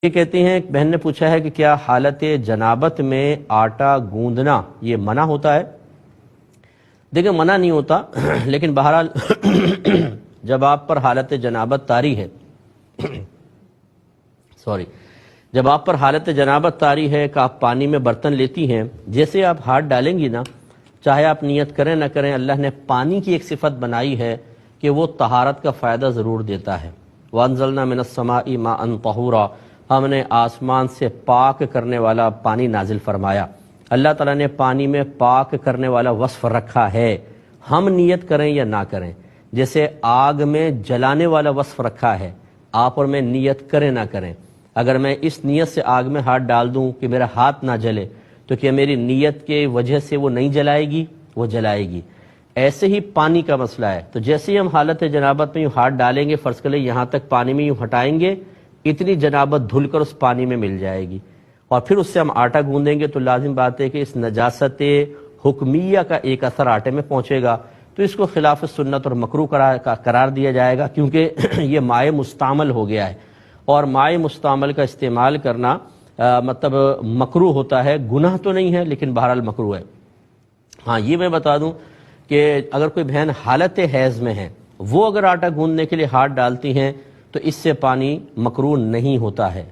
یہ کہتی ہیں، ایک بہن نے پوچھا ہے کہ کیا حالت جنابت میں آٹا گوندنا یہ منع ہوتا ہے؟ دیکھیں، منع نہیں ہوتا، لیکن بہرحال جب آپ پر حالت جنابت طاری ہے جب آپ پر حالت جنابت طاری ہے کہ آپ پانی میں برتن لیتی ہیں، جیسے آپ ہاتھ ڈالیں گی نا، چاہے آپ نیت کریں نہ کریں، اللہ نے پانی کی ایک صفت بنائی ہے کہ وہ طہارت کا فائدہ ضرور دیتا ہے۔ وَأَنزَلْنَا مِنَ السَّمَاءِ مَاءً طَهُورًا، ہم نے آسمان سے پاک کرنے والا پانی نازل فرمایا۔ اللہ تعالیٰ نے پانی میں پاک کرنے والا وصف رکھا ہے، ہم نیت کریں یا نہ کریں۔ جیسے آگ میں جلانے والا وصف رکھا ہے، آپ اور میں نیت کریں نہ کریں۔ اگر میں اس نیت سے آگ میں ہاتھ ڈال دوں کہ میرا ہاتھ نہ جلے، تو کیا میری نیت کے وجہ سے وہ نہیں جلائے گی؟ وہ جلائے گی۔ ایسے ہی پانی کا مسئلہ ہے، تو جیسے ہی ہم حالت جنابت میں یوں ہاتھ ڈالیں گے، فرض کر لیں یہاں تک پانی میں یوں ہٹائیں گے، اتنی جنابت دھل کر اس پانی میں مل جائے گی، اور پھر اس سے ہم آٹا گوندیں گے تو لازم بات ہے کہ اس نجاست حکمیہ کا ایک اثر آٹے میں پہنچے گا، تو اس کو خلاف سنت اور مکروہ قرار دیا جائے گا، کیونکہ یہ مائع مستعمل ہو گیا ہے، اور مائع مستعمل کا استعمال کرنا مطلب مکروہ ہوتا ہے، گناہ تو نہیں ہے لیکن بہرحال مکروہ ہے۔ ہاں، یہ میں بتا دوں کہ اگر کوئی بہن حالت حیض میں ہے، وہ اگر آٹا گوندنے کے لیے ہاتھ ڈالتی ہیں تو اس سے پانی مکروہ نہیں ہوتا ہے۔